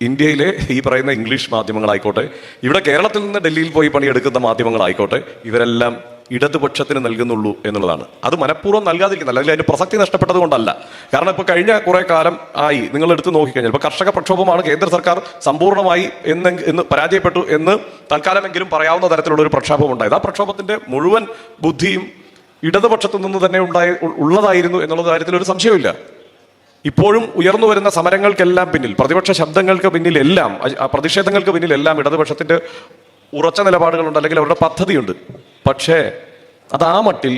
ഇന്ത്യയിലെ ഈ പറയുന്ന ഇംഗ്ലീഷ് മാധ്യമങ്ങളായിക്കോട്ടെ, ഇവിടെ കേരളത്തിൽ നിന്ന് ഡൽഹിയിൽ പോയി പണിയെടുക്കുന്ന മാധ്യമങ്ങളായിക്കോട്ടെ, ഇവരെല്ലാം ഇടതുപക്ഷത്തിന് നൽകുന്നുള്ളൂ എന്നുള്ളതാണ്. അത് മനഃപൂർവ്വം നൽകാതിരിക്കുന്നില്ല, അല്ലെങ്കിൽ അതിന്റെ പ്രസക്തി നഷ്ടപ്പെട്ടത് കൊണ്ടല്ല. കാരണം ഇപ്പോൾ കഴിഞ്ഞ കുറെ കാലം ആയി നിങ്ങൾ എടുത്ത് നോക്കിക്കഴിഞ്ഞാൽ, ഇപ്പോൾ കർഷക പ്രക്ഷോഭമാണ് കേന്ദ്ര സർക്കാർ സമ്പൂർണ്ണമായി എന്ന് പരാജയപ്പെട്ടു എന്ന് തൽക്കാലമെങ്കിലും പറയാവുന്ന തരത്തിലുള്ള ഒരു പ്രക്ഷോഭം ഉണ്ടായത്. ആ പ്രക്ഷോഭത്തിന്റെ മുഴുവൻ ബുദ്ധിയും ഇടതുപക്ഷത്തു നിന്ന് തന്നെ ഉള്ളതായിരുന്നു എന്നുള്ള കാര്യത്തിൽ ഒരു സംശയമില്ല. ഇപ്പോഴും ഉയർന്നു വരുന്ന സമരങ്ങൾക്കെല്ലാം പിന്നിൽ, പ്രതിപക്ഷ ശബ്ദങ്ങൾക്ക് പിന്നിലെല്ലാം, പ്രതിഷേധങ്ങൾക്ക് പിന്നിലെല്ലാം ഇടതുപക്ഷത്തിന്റെ ഉറച്ച നിലപാടുകളുണ്ട്, അല്ലെങ്കിൽ അവരുടെ പദ്ധതിയുണ്ട്. പക്ഷേ അത് ആ മട്ടിൽ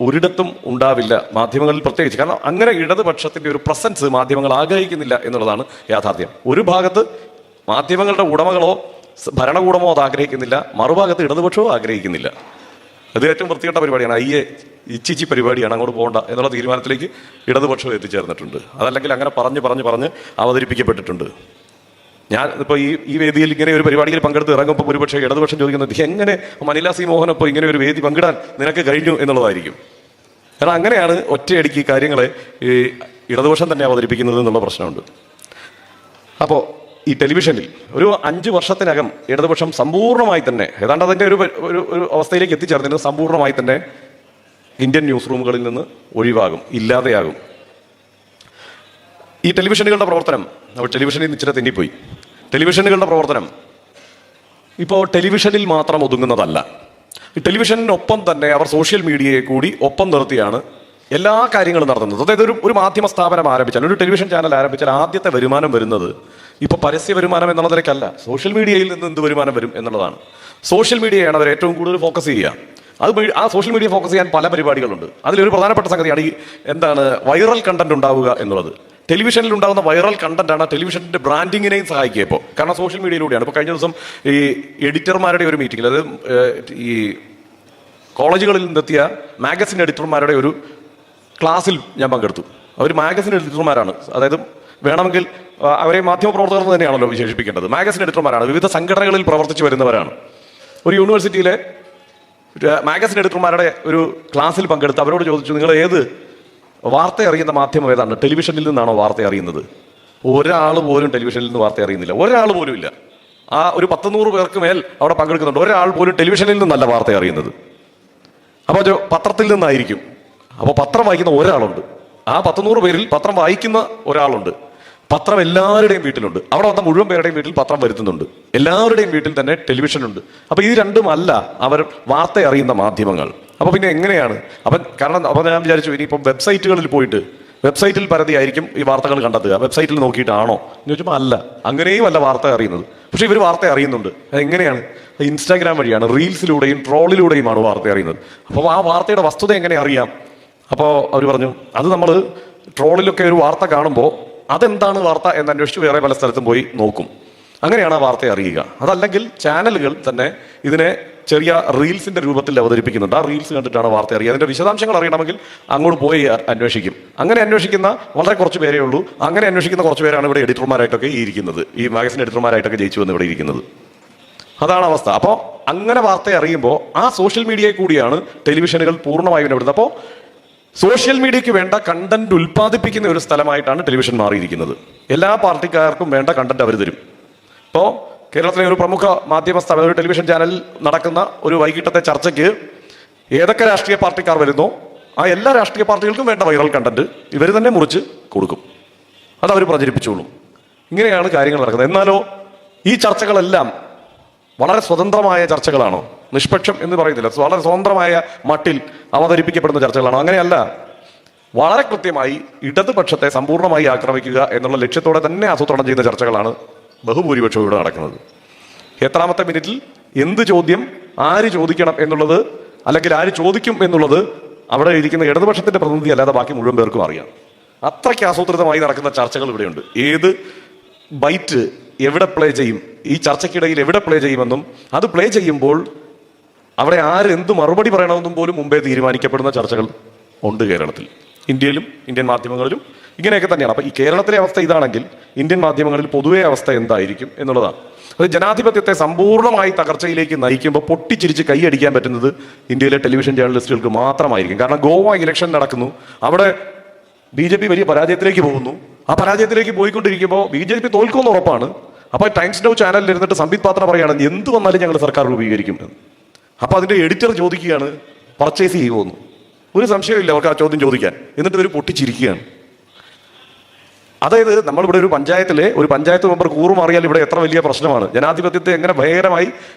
ഒരിടത്തും ഉണ്ടാവില്ല മാധ്യമങ്ങളിൽ പ്രത്യേകിച്ച്. കാരണം അങ്ങനെ ഇടതുപക്ഷത്തിന്റെ ഒരു പ്രസൻസ് മാധ്യമങ്ങൾ ആഗ്രഹിക്കുന്നില്ല എന്നുള്ളതാണ് യാഥാർത്ഥ്യം. ഒരു ഭാഗത്ത് മാധ്യമങ്ങളുടെ ഉടമകളോ ഭരണകൂടമോ അത് ആഗ്രഹിക്കുന്നില്ല, മറുഭാഗത്ത് ഇടതുപക്ഷവും ആഗ്രഹിക്കുന്നില്ല. അത് ഏറ്റവും വൃത്തികെട്ട പരിപാടിയാണ്. ഇച്ചിച്ചി പരിപാടിയാണ്, അങ്ങോട്ട് പോകണ്ട എന്നുള്ള തീരുമാനത്തിലേക്ക് ഇടതുപക്ഷം എത്തിച്ചേർന്നിട്ടുണ്ട്. അതല്ലെങ്കിൽ അങ്ങനെ പറഞ്ഞ് അവതരിപ്പിക്കപ്പെട്ടിട്ടുണ്ട്. ഞാൻ ഇപ്പോൾ ഈ വേദിയിൽ ഇങ്ങനെ ഒരു പരിപാടിയിൽ പങ്കെടുത്ത് ഇറങ്ങുമ്പോൾ ഒരുപക്ഷെ ഇടതുപക്ഷം ചോദിക്കുന്നത് എങ്ങനെ മനില സി മോഹൻ ഇപ്പോൾ ഇങ്ങനെ ഒരു വേദി പങ്കിടാൻ നിനക്ക് കഴിഞ്ഞു എന്നുള്ളതായിരിക്കും. കാരണം അങ്ങനെയാണ് ഒറ്റയടിക്ക് കാര്യങ്ങളെ ഈ ഇടതുപക്ഷം തന്നെ അവതരിപ്പിക്കുന്നത് എന്നുള്ള പ്രശ്നമുണ്ട്. അപ്പോൾ ഈ ടെലിവിഷനിൽ ഒരു 5 വർഷത്തിനകം ഇടതുപക്ഷം സമ്പൂർണ്ണമായി തന്നെ ഏതാണ്ട് അതിൻ്റെ ഒരു അവസ്ഥയിലേക്ക് എത്തിച്ചേർന്നിരുന്നത് സമ്പൂർണ്ണമായി തന്നെ ഇന്ത്യൻ ന്യൂസ് റൂമുകളിൽ നിന്ന് ഒഴിവാകും, ഇല്ലാതെയാകും. ഈ ടെലിവിഷനുകളുടെ പ്രവർത്തനം, ടെലിവിഷനിൽ നിന്ന് ഇച്ചിരി തെന്നിപ്പോയി. ടെലിവിഷനുകളുടെ പ്രവർത്തനം ഇപ്പോൾ ടെലിവിഷനിൽ മാത്രം ഒതുങ്ങുന്നതല്ല. ഈ ടെലിവിഷനൊപ്പം തന്നെ അവർ സോഷ്യൽ മീഡിയയെ കൂടി ഒപ്പം നിർത്തിയാണ് എല്ലാ കാര്യങ്ങളും നടത്തുന്നത്. അതായത് ഒരു മാധ്യമ സ്ഥാപനം ആരംഭിച്ചാൽ, ഒരു ടെലിവിഷൻ ചാനൽ ആരംഭിച്ചാൽ ആദ്യത്തെ വരുമാനം വരുന്നത് ഇപ്പോൾ പരസ്യ വരുമാനം എന്നുള്ളതിലേക്കല്ല, സോഷ്യൽ മീഡിയയിൽ നിന്ന് എന്ത് വരുമാനം വരും എന്നുള്ളതാണ്. സോഷ്യൽ മീഡിയയാണ് അവർ ഏറ്റവും കൂടുതൽ ഫോക്കസ് ചെയ്യുക. ആ സോഷ്യൽ മീഡിയ ഫോക്കസ് ചെയ്യാൻ പല പരിപാടികളുണ്ട്. അതിലൊരു പ്രധാനപ്പെട്ട സംഗതിയാണ് ഈ വൈറൽ കണ്ടന്റ് ഉണ്ടാവുക എന്നുള്ളത്. ടെലിവിഷനിൽ ഉണ്ടാകുന്ന വൈറൽ കണ്ടന്റാണ് ടെലിവിഷന്റെ ബ്രാൻഡിങ്ങിനെയും സഹായിക്കുക ഇപ്പോൾ. കാരണം സോഷ്യൽ മീഡിയയിലൂടെയാണ്. ഇപ്പോൾ കഴിഞ്ഞ ദിവസം ഈ എഡിറ്റർമാരുടെ ഒരു മീറ്റിംഗിൽ, അതായത് ഈ കോളേജുകളിൽ നിന്നെത്തിയ മാഗസിൻ എഡിറ്റർമാരുടെ ഒരു ക്ലാസ്സിൽ ഞാൻ പങ്കെടുത്തു. അവർ മാഗസിൻ എഡിറ്റർമാരാണ്. അതായത് വേണമെങ്കിൽ അവരെ മാധ്യമപ്രവർത്തകർ തന്നെയാണല്ലോ വിശേഷിപ്പിക്കേണ്ടത്. മാഗസിൻ എഡിറ്റർമാരാണ്, വിവിധ സംഘടനകളിൽ പ്രവർത്തിച്ചു വരുന്നവരാണ്. ഒരു യൂണിവേഴ്സിറ്റിയിലെ മാഗസിൻ എഡിറ്റർമാരുടെ ഒരു ക്ലാസ്സിൽ പങ്കെടുത്ത് അവരോട് ചോദിച്ചു, നിങ്ങൾ ഏത് വാർത്ത അറിയുന്ന മാധ്യമം ഏതാണ്? ടെലിവിഷനിൽ നിന്നാണോ വാർത്ത അറിയുന്നത്? ഒരാൾ പോലും ടെലിവിഷനിൽ നിന്ന് വാർത്ത അറിയുന്നില്ല, ഒരാൾ പോലും ഇല്ല. ആ ഒരു 100 പേർക്ക് മേൽ അവിടെ പങ്കെടുക്കുന്നുണ്ട്, ഒരാൾ പോലും ടെലിവിഷനിൽ നിന്നല്ല വാർത്ത അറിയുന്നത്. അപ്പോൾ പത്രത്തിൽ നിന്നായിരിക്കും. അപ്പോൾ പത്രം വായിക്കുന്ന ഒരാളുണ്ട്, ആ 100 പേരിൽ പത്രം വായിക്കുന്ന ഒരാളുണ്ട്. പത്രം എല്ലാവരുടെയും വീട്ടിലുണ്ട്. അവിടെ വന്ന മുഴുവൻ പേരുടെയും വീട്ടിൽ പത്രം വരുത്തുന്നുണ്ട്. എല്ലാവരുടെയും വീട്ടിൽ തന്നെ ടെലിവിഷൻ ഉണ്ട്. അപ്പൊ ഇത് രണ്ടുമല്ല അവർ വാർത്ത അറിയുന്ന മാധ്യമങ്ങൾ. അപ്പൊ പിന്നെ എങ്ങനെയാണ്? കാരണം ഞാൻ വിചാരിച്ചു ഇനിയിപ്പം വെബ്സൈറ്റുകളിൽ പോയിട്ട് വെബ്സൈറ്റിൽ പരതിയായിരിക്കും ഈ വാർത്തകൾ കണ്ടെത്തുക. വെബ്സൈറ്റിൽ നോക്കിയിട്ടാണോ എന്ന് ചോദിച്ചപ്പോൾ അല്ല, അങ്ങനെയും അല്ല വാർത്ത അറിയുന്നത്. പക്ഷെ ഇവർ വാർത്ത അറിയുന്നുണ്ട്. അതെങ്ങനെയാണ്? ഇൻസ്റ്റാഗ്രാം വഴിയാണ്, റീൽസിലൂടെയും ട്രോളിലൂടെയുമാണ് വാർത്ത അറിയുന്നത്. അപ്പോൾ ആ വാർത്തയുടെ വസ്തുത എങ്ങനെ അറിയാം? അപ്പോൾ അവർ പറഞ്ഞു, അത് നമ്മൾ ട്രോളിലൊക്കെ ഒരു വാർത്ത കാണുമ്പോൾ അതെന്താണ് വാർത്ത എന്നന്വേഷിച്ച് വേറെ പല സ്ഥലത്തും പോയി നോക്കും. അങ്ങനെയാണ് ആ വാർത്തയെ അറിയുക. അതല്ലെങ്കിൽ ചാനലുകൾ തന്നെ ഇതിനെ ചെറിയ റീൽസിന്റെ രൂപത്തിൽ അവതരിപ്പിക്കുന്നുണ്ട്. ആ റീൽസ് കണ്ടിട്ടാണ് വാർത്ത അറിയുക. അതിന്റെ വിശദാംശങ്ങൾ അറിയണമെങ്കിൽ അങ്ങോട്ട് പോയി അന്വേഷിക്കും. അങ്ങനെ അന്വേഷിക്കുന്ന വളരെ കുറച്ച് പേരേ ഉള്ളൂ. അങ്ങനെ അന്വേഷിക്കുന്ന കുറച്ച് പേരാണ് ഇവിടെ എഡിറ്റർമാരായിട്ടൊക്കെ ഇരിക്കുന്നത്, ഈ മാഗസിൻ എഡിറ്റർമാരായിട്ടൊക്കെ ജയിച്ചു വന്ന് ഇവിടെ ഇരിക്കുന്നത്. അതാണ് അവസ്ഥ. അപ്പോൾ അങ്ങനെ വാർത്തയെ അറിയുമ്പോൾ ആ സോഷ്യൽ മീഡിയയെ കൂടിയാണ് ടെലിവിഷനുകൾ പൂർണ്ണമായും വിടുന്നത്. അപ്പോൾ സോഷ്യൽ മീഡിയയ്ക്ക് വേണ്ട കണ്ടന്റ് ഉൽപ്പാദിപ്പിക്കുന്ന ഒരു സ്ഥലമായിട്ടാണ് ടെലിവിഷൻ മാറിയിരിക്കുന്നത്. എല്ലാ പാർട്ടിക്കാർക്കും വേണ്ട കണ്ടന്റ് അവർ തരും. ഇപ്പോൾ കേരളത്തിലെ ഒരു പ്രമുഖ മാധ്യമ സ്ഥാപനം, ഒരു ടെലിവിഷൻ ചാനലിൽ നടക്കുന്ന ഒരു വൈകിട്ടത്തെ ചർച്ചയ്ക്ക് ഏതൊക്കെ രാഷ്ട്രീയ പാർട്ടിക്കാർ വരുന്നോ ആ എല്ലാ രാഷ്ട്രീയ പാർട്ടികൾക്കും വേണ്ട വൈറൽ കണ്ടന്റ് ഇവർ തന്നെ മുറിച്ച് കൊടുക്കും. അതവർ പ്രചരിപ്പിച്ചോളും. ഇങ്ങനെയാണ് കാര്യങ്ങൾ നടക്കുന്നത്. എന്നാലോ ഈ ചർച്ചകളെല്ലാം വളരെ സ്വതന്ത്രമായ ചർച്ചകളാണോ? നിഷ്പക്ഷം എന്ന് പറയുന്നില്ല, വളരെ സ്വതന്ത്രമായ മട്ടിൽ അവതരിപ്പിക്കപ്പെടുന്ന ചർച്ചകളാണോ? അങ്ങനെയല്ല. വളരെ കൃത്യമായി ഇടതുപക്ഷത്തെ സമ്പൂർണ്ണമായി ആക്രമിക്കുക എന്നുള്ള ലക്ഷ്യത്തോടെ തന്നെ ആസൂത്രണം ചെയ്ത ചർച്ചകളാണ് ബഹുഭൂരിപക്ഷവും ഇവിടെ നടക്കുന്നത്. എത്രാമത്തെ മിനിറ്റിൽ എന്ത് ചോദ്യം ആര് ചോദിക്കണം എന്നുള്ളത്, അല്ലെങ്കിൽ ആര് ചോദിക്കും എന്നുള്ളത് അവിടെ ഇരിക്കുന്ന ഇടതുപക്ഷത്തിന്റെ പ്രതിനിധി അല്ലാതെ ബാക്കി മുഴുവൻ പേർക്കും അറിയാം. അത്രയ്ക്ക് ആസൂത്രിതമായി നടക്കുന്ന ചർച്ചകൾ ഇവിടെയുണ്ട്. ഏത് ബൈറ്റ് എവിടെ പ്ലേ ചെയ്യും, ഈ ചർച്ചയ്ക്കിടയിൽ എവിടെ പ്ലേ ചെയ്യുമെന്നും അത് പ്ലേ ചെയ്യുമ്പോൾ അവിടെ ആര് എന്ത് മറുപടി പറയണമെന്നും പോലും മുമ്പേ തീരുമാനിക്കപ്പെടുന്ന ചർച്ചകൾ ഉണ്ട് കേരളത്തിൽ. ഇന്ത്യയിലും ഇന്ത്യൻ മാധ്യമങ്ങളിലും ഇങ്ങനെയൊക്കെ തന്നെയാണ്. അപ്പൊ ഈ കേരളത്തിലെ അവസ്ഥ ഇതാണെങ്കിൽ ഇന്ത്യൻ മാധ്യമങ്ങളിൽ പൊതുവെ അവസ്ഥ എന്തായിരിക്കും എന്നുള്ളതാണ്. അത് ജനാധിപത്യത്തെ സമ്പൂർണ്ണമായി തകർച്ചയിലേക്ക് നയിക്കുമ്പോൾ പൊട്ടിച്ചിരിച്ച് കൈയടിക്കാൻ പറ്റുന്നത് ഇന്ത്യയിലെ ടെലിവിഷൻ ജേർണലിസ്റ്റുകൾക്ക് മാത്രമായിരിക്കും. കാരണം ഗോവ ഇലക്ഷൻ നടക്കുന്നു, അവിടെ BJP വലിയ പരാജയത്തിലേക്ക് പോകുന്നു. ആ പരാജയത്തിലേക്ക് പോയിക്കൊണ്ടിരിക്കുമ്പോൾ BJP തോൽക്കുമെന്ന് ഉറപ്പാണ്. അപ്പോൾ ടൈംസ് നൗ ചാനലിൽ ഇരുന്നിട്ട് സംബിത് പാത്ര പറയുകയാണ്, എന്ത് വന്നാലും ഞങ്ങൾ സർക്കാർ രൂപീകരിക്കും എന്ന്. അപ്പോൾ അതിന്റെ എഡിറ്റർ ചോദിക്കുകയാണ്, പർച്ചേസ് ചെയ്യുമോന്ന്. ഒരു സംശയമില്ല അവർക്ക് ആ ചോദ്യം ചോദിക്കാൻ. എന്നിട്ട് ഇവർ പൊട്ടിച്ചിരിക്കുകയാണ്. അതായത് നമ്മളിവിടെ ഒരു പഞ്ചായത്ത് മെമ്പർ കൂറുമാറിയാൽ ഇവിടെ എത്ര വലിയ പ്രശ്നമാണ്. ജനാധിപത്യത്തെ എങ്ങനെ ഭയങ്കരമായി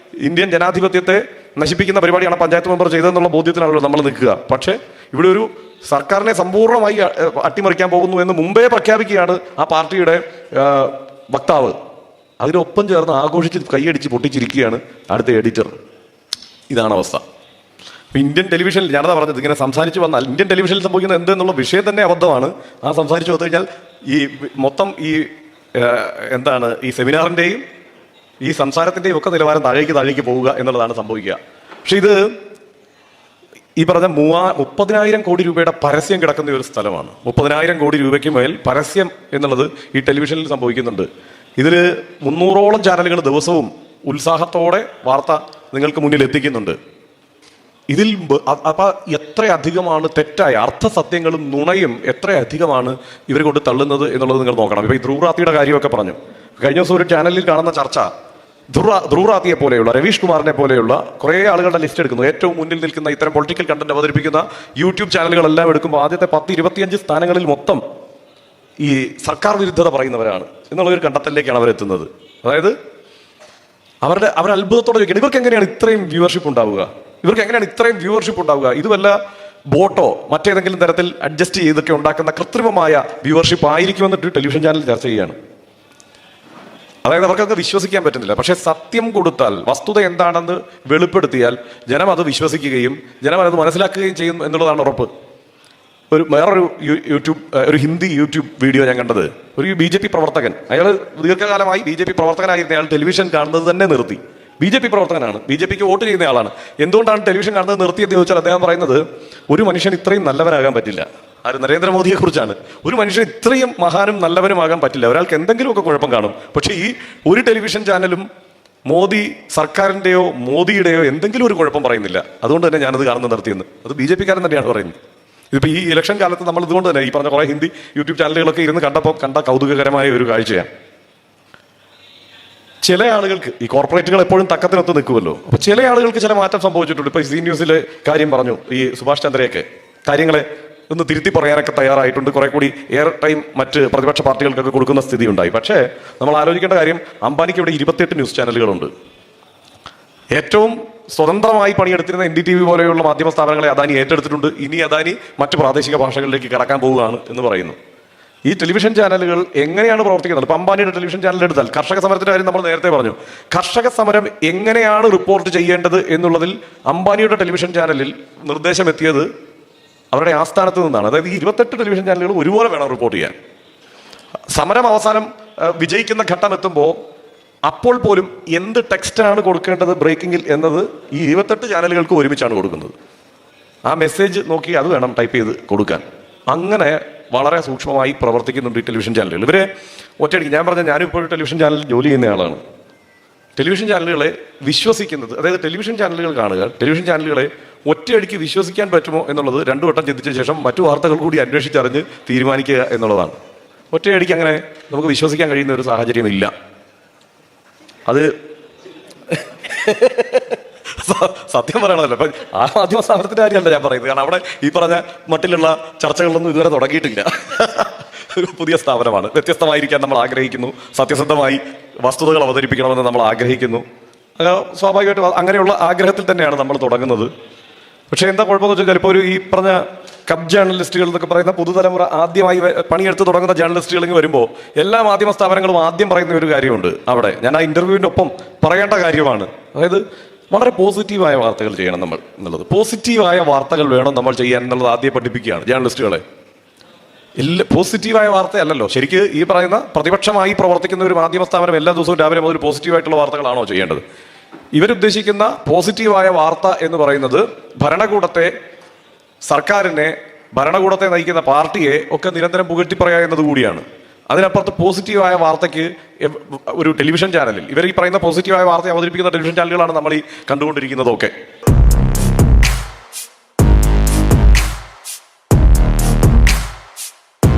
ഇന്ത്യൻ ജനാധിപത്യത്തെ നശിപ്പിക്കുന്ന പരിപാടിയാണ് പഞ്ചായത്ത് മെമ്പർ ചെയ്തതെന്നുള്ള ബോധ്യത്തിലാണല്ലോ നമ്മൾ നിൽക്കുക. പക്ഷേ ഇവിടെ ഒരു സർക്കാരിനെ സമ്പൂർണ്ണമായി അട്ടിമറിക്കാൻ പോകുന്നു എന്ന് മുമ്പേ പ്രഖ്യാപിക്കുകയാണ് ആ പാർട്ടിയുടെ വക്താവ്. അതിനൊപ്പം ചേർന്ന് ആഘോഷിച്ച് കൈയടിച്ച് പൊട്ടിച്ചിരിക്കുകയാണ് അടുത്ത എഡിറ്റർ. ഇതാണ് അവസ്ഥ. ഇന്ത്യൻ ടെലിവിഷനിൽ ഞാനതാ പറഞ്ഞത്, ഇങ്ങനെ സംസാരിച്ച് വന്നാൽ ഇന്ത്യൻ ടെലിവിഷനിൽ സംഭവിക്കുന്നത് എന്തെന്നുള്ള വിഷയം തന്നെ അബദ്ധമാണ്. ആ സംസാരിച്ച് വന്നു കഴിഞ്ഞാൽ ഈ മൊത്തം ഈ സെമിനാറിൻ്റെയും ഈ സംസാരത്തിൻ്റെയും ഒക്കെ നിലവാരം താഴേക്ക് പോവുക എന്നുള്ളതാണ് സംഭവിക്കുക. പക്ഷെ ഇത് ഈ പറഞ്ഞ 30,000 കോടി രൂപയുടെ പരസ്യം കിടക്കുന്ന ഒരു സ്ഥലമാണ്. 30,000 കോടി രൂപയ്ക്ക് മേൽ പരസ്യം എന്നുള്ളത് ഈ ടെലിവിഷനിൽ സംഭവിക്കുന്നുണ്ട്. ഇതിൽ 300ഓളം ചാനലുകൾ ദിവസവും ഉത്സാഹത്തോടെ വാർത്ത നിങ്ങൾക്ക് മുന്നിൽ എത്തിക്കുന്നുണ്ട്. ഇതിൽ അപ്പൊ എത്രയധികമാണ് തെറ്റായ അർത്ഥസത്യങ്ങളും നുണയും എത്രയധികമാണ് ഇവർ കൊണ്ട് തള്ളുന്നത് എന്നുള്ളത് നിങ്ങൾ നോക്കണം. ഇപ്പൊ ഈ ധ്രുവറാത്തിയുടെ കാര്യമൊക്കെ പറഞ്ഞു. കഴിഞ്ഞ ദിവസം ഒരു ചാനലിൽ കാണുന്ന ചർച്ച, ധ്രുവറാത്തിയെ പോലെയുള്ള, രവീഷ് കുമാറിനെ പോലെയുള്ള കുറേ ആളുകളുടെ ലിസ്റ്റ് എടുക്കുന്നു. ഏറ്റവും മുന്നിൽ നിൽക്കുന്ന ഇത്തരം പൊളിറ്റിക്കൽ കണ്ടന്റ് അവതരിപ്പിക്കുന്ന യൂട്യൂബ് ചാനലുകളെല്ലാം എടുക്കുമ്പോൾ ആദ്യത്തെ 10-25 സ്ഥാനങ്ങളിൽ മൊത്തം ഈ സർക്കാർ വിരുദ്ധത പറയുന്നവരാണ് എന്നുള്ളൊരു കണ്ടെത്തലിലേക്കാണ് അവരെത്തുന്നത്. അതായത് അവർ അത്ഭുതത്തോടെ ചോദിക്കണം, ഇവർക്ക് എങ്ങനെയാണ് ഇത്രയും വ്യൂവർഷിപ്പ് ഉണ്ടാവുക? ഇത് വല്ല ബോട്ടോ മറ്റേതെങ്കിലും തരത്തിൽ അഡ്ജസ്റ്റ് ചെയ്തൊക്കെ ഉണ്ടാക്കുന്ന കൃത്രിമമായ വ്യൂവർഷിപ്പ് ആയിരിക്കുമെന്നിട്ട് ടെലിവിഷൻ ചാനൽ ചർച്ച ചെയ്യുകയാണ്. അതായത് അവർക്കൊക്കെ വിശ്വസിക്കാൻ പറ്റുന്നില്ല. പക്ഷെ സത്യം കൊടുത്താൽ, വസ്തുത എന്താണെന്ന് വെളിപ്പെടുത്തിയാൽ ജനം അത് വിശ്വസിക്കുകയും ജനം അത് മനസ്സിലാക്കുകയും ചെയ്യും എന്നുള്ളതാണ് ഉറപ്പ്. വേറൊരു ഒരു ഹിന്ദി യൂട്യൂബ് വീഡിയോ ഞാൻ കണ്ടത്, ഒരു BJP പ്രവർത്തകൻ, അയാൾ ദീർഘകാലമായി BJP പ്രവർത്തകനായിരുന്ന അയാൾ ടെലിവിഷൻ കാണുന്നത് തന്നെ നിർത്തി. BJP പ്രവർത്തകനാണ്, BJPക്ക് വോട്ട് ചെയ്യുന്ന ആളാണ്. എന്തുകൊണ്ടാണ് ടെലിവിഷൻ കാണുന്നത് നിർത്തിയെന്ന് ചോദിച്ചാൽ അദ്ദേഹം പറയുന്നത്, ഒരു മനുഷ്യൻ ഇത്രയും നല്ലവനാകാൻ പറ്റില്ല. ആര്? നരേന്ദ്രമോദിയെ കുറിച്ചാണ്. ഒരു മനുഷ്യൻ ഇത്രയും മഹാനും നല്ലവനുമാകാൻ പറ്റില്ല. ഒരാൾക്ക് എന്തെങ്കിലുമൊക്കെ കുഴപ്പം കാണും. പക്ഷേ ഈ ഒരു ടെലിവിഷൻ ചാനലും മോദി സർക്കാരിൻ്റെയോ മോദിയുടെയോ എന്തെങ്കിലും ഒരു കുഴപ്പം പറയുന്നില്ല. അതുകൊണ്ട് തന്നെ ഞാനത് കാണുന്നത് നിർത്തിയെന്ന്. അത് BJPക്കാരൻ തന്നെയാണ് പറയുന്നത്. ഇതിപ്പോൾ ഈ ഇലക്ഷൻ കാലത്ത് നമ്മൾ ഇതുകൊണ്ട് തന്നെ ഈ പറഞ്ഞ കുറേ ഹിന്ദി യൂട്യൂബ് ചാനലുകളൊക്കെ ഇരുന്ന് കണ്ട കൗതുകകരമായ ഒരു കാഴ്ചയാണ്. ചില ആളുകൾക്ക്, ഈ കോർപ്പറേറ്റുകൾ എപ്പോഴും തക്കത്തിനൊത്ത് നിൽക്കുമല്ലോ, അപ്പോൾ ചില ആളുകൾക്ക് ചില മാറ്റം സംഭവിച്ചിട്ടുണ്ട്. ഇപ്പോൾ സി ന്യൂസിലെ കാര്യം പറഞ്ഞു, ഈ സുഭാഷ് ചന്ദ്രയൊക്കെ കാര്യങ്ങളെ ഒന്ന് തിരുത്തി പറയാനൊക്കെ തയ്യാറായിട്ടുണ്ട്. കുറെ കൂടി എയർ ടൈം മറ്റ് പ്രതിപക്ഷ പാർട്ടികൾക്കൊക്കെ കൊടുക്കുന്ന സ്ഥിതി ഉണ്ടായി. പക്ഷേ നമ്മൾ ആലോചിക്കേണ്ട കാര്യം, അംബാനിക്ക് ഇവിടെ 28 ന്യൂസ് ചാനലുകളുണ്ട്. ഏറ്റവും സ്വതന്ത്രമായി പണിയെടുത്തിരുന്ന NDTV പോലെയുള്ള മാധ്യമ സ്ഥാപനങ്ങളെ അദാനി ഏറ്റെടുത്തിട്ടുണ്ട്. ഇനി അദാനി മറ്റു പ്രാദേശിക ഭാഷകളിലേക്ക് കടക്കാൻ പോവുകയാണ് എന്ന് പറയുന്നു. ഈ ടെലിവിഷൻ ചാനലുകൾ എങ്ങനെയാണ് പ്രവർത്തിക്കുന്നത്? ഇപ്പം അംബാനിയുടെ ടെലിവിഷൻ ചാനൽ എടുത്താൽ, കർഷക സമരത്തിന്റെ കാര്യം നമ്മൾ നേരത്തെ പറഞ്ഞു. കർഷക സമരം എങ്ങനെയാണ് റിപ്പോർട്ട് ചെയ്യേണ്ടത് എന്നുള്ളതിൽ അംബാനിയുടെ ടെലിവിഷൻ ചാനലിൽ നിർദ്ദേശം എത്തിയത് അവരുടെ ആസ്ഥാനത്ത് നിന്നാണ്. അതായത് ഈ 28 ടെലിവിഷൻ ചാനലുകൾ ഒരുപോലെ വേണം റിപ്പോർട്ട് ചെയ്യാൻ. സമരം അവസാനം വിജയിക്കുന്ന ഘട്ടം എത്തുമ്പോൾ അപ്പോൾ പോലും എന്ത് ടെക്സ്റ്റാണ് കൊടുക്കേണ്ടത് ബ്രേക്കിങ്ങിൽ എന്നത് ഈ 28 ചാനലുകൾക്ക് ഒരുമിച്ചാണ് കൊടുക്കുന്നത്. ആ മെസ്സേജ് നോക്കി അത് വേണം ടൈപ്പ് ചെയ്ത് കൊടുക്കാൻ. അങ്ങനെ വളരെ സൂക്ഷ്മമായി പ്രവർത്തിക്കുന്നുണ്ട് ഈ ടെലിവിഷൻ ചാനലുകൾ. ഇവരെ ഒറ്റയടിക്ക്, ഞാൻ പറഞ്ഞ ഞാനിപ്പോൾ ടെലിവിഷൻ ചാനലിൽ ജോലി ചെയ്യുന്ന ആളാണ്. ടെലിവിഷൻ ചാനലുകളെ വിശ്വസിക്കുന്നത്, അതായത് ടെലിവിഷൻ ചാനലുകൾ കാണുക, ടെലിവിഷൻ ചാനലുകളെ ഒറ്റയടിക്ക് വിശ്വസിക്കാൻ പറ്റുമോ എന്നുള്ളത് 2 വട്ടം ചിന്തിച്ച ശേഷം മറ്റു വാർത്തകൾ കൂടി അന്വേഷിച്ചറിഞ്ഞ് തീരുമാനിക്കുക എന്നുള്ളതാണ്. ഒറ്റയടിക്ക് അങ്ങനെ നമുക്ക് വിശ്വസിക്കാൻ കഴിയുന്ന ഒരു സാഹചര്യമില്ല. അത് സത്യം പറയണമല്ലോ. അപ്പൊ ആ മാധ്യമ സ്ഥാപനത്തിന്റെ കാര്യമല്ല ഞാൻ പറയുന്നത്. കാരണം അവിടെ ഈ പറഞ്ഞ മട്ടിലുള്ള ചർച്ചകളൊന്നും ഇതുവരെ തുടങ്ങിയിട്ടില്ല. ഒരു പുതിയ സ്ഥാപനമാണ്. വ്യത്യസ്തമായിരിക്കാൻ നമ്മൾ ആഗ്രഹിക്കുന്നു. സത്യസന്ധമായി വസ്തുതകൾ അവതരിപ്പിക്കണമെന്ന് നമ്മൾ ആഗ്രഹിക്കുന്നു. സ്വാഭാവികമായിട്ടും അങ്ങനെയുള്ള ആഗ്രഹത്തിൽ തന്നെയാണ് നമ്മൾ തുടങ്ങുന്നത്. പക്ഷെ എന്താ കുഴപ്പമെന്ന് വെച്ചാൽ, ചിലപ്പോൾ ഒരു ഈ പറഞ്ഞ കബ് ജേർണലിസ്റ്റുകൾ എന്നൊക്കെ പറയുന്ന പുതുതലമുറ ആദ്യമായി പണിയെടുത്ത് തുടങ്ങുന്ന ജേർണലിസ്റ്റുകൾ ഇങ്ങനെ വരുമ്പോൾ എല്ലാ മാധ്യമ സ്ഥാപനങ്ങളും ആദ്യം പറയുന്ന ഒരു കാര്യമുണ്ട്. അവിടെ ഞാൻ ആ ഇന്റർവ്യൂവിൻ്റെ ഒപ്പം പറയേണ്ട കാര്യമാണ്. അതായത് വളരെ പോസിറ്റീവായ വാർത്തകൾ ചെയ്യണം നമ്മൾ എന്നുള്ളത്. പോസിറ്റീവായ വാർത്തകൾ വേണം നമ്മൾ ചെയ്യാൻ എന്നുള്ളത് ആദ്യം പഠിപ്പിക്കുകയാണ് ജേർണലിസ്റ്റുകളെ. പോസിറ്റീവായ വാർത്തയല്ലല്ലോ ശരിക്ക് ഈ പറയുന്ന പ്രതിപക്ഷമായി പ്രവർത്തിക്കുന്ന ഒരു മാധ്യമ സ്ഥാപനം എല്ലാ ദിവസവും രാവിലെ മുതൽ പോസിറ്റീവായിട്ടുള്ള വാർത്തകളാണോ ചെയ്യേണ്ടത്? ഇവരുദ്ദേശിക്കുന്ന പോസിറ്റീവായ വാർത്ത എന്ന് പറയുന്നത് ഭരണകൂടത്തെ, സർക്കാരിനെ, ഭരണകൂടത്തെ നയിക്കുന്ന പാർട്ടിയെ ഒക്കെ നിരന്തരം പുകഴ്ത്തി പറയുക എന്നത് കൂടിയാണ്. അതിനപ്പുറത്ത് പോസിറ്റീവായ വാർത്തയ്ക്ക് ഒരു ടെലിവിഷൻ ചാനലിൽ, ഇവർ ഈ പറയുന്ന പോസിറ്റീവായ വാർത്ത അവതരിപ്പിക്കുന്ന ടെലിവിഷൻ ചാനലുകളാണ് നമ്മൾ ഈ കണ്ടുകൊണ്ടിരിക്കുന്നതൊക്കെ.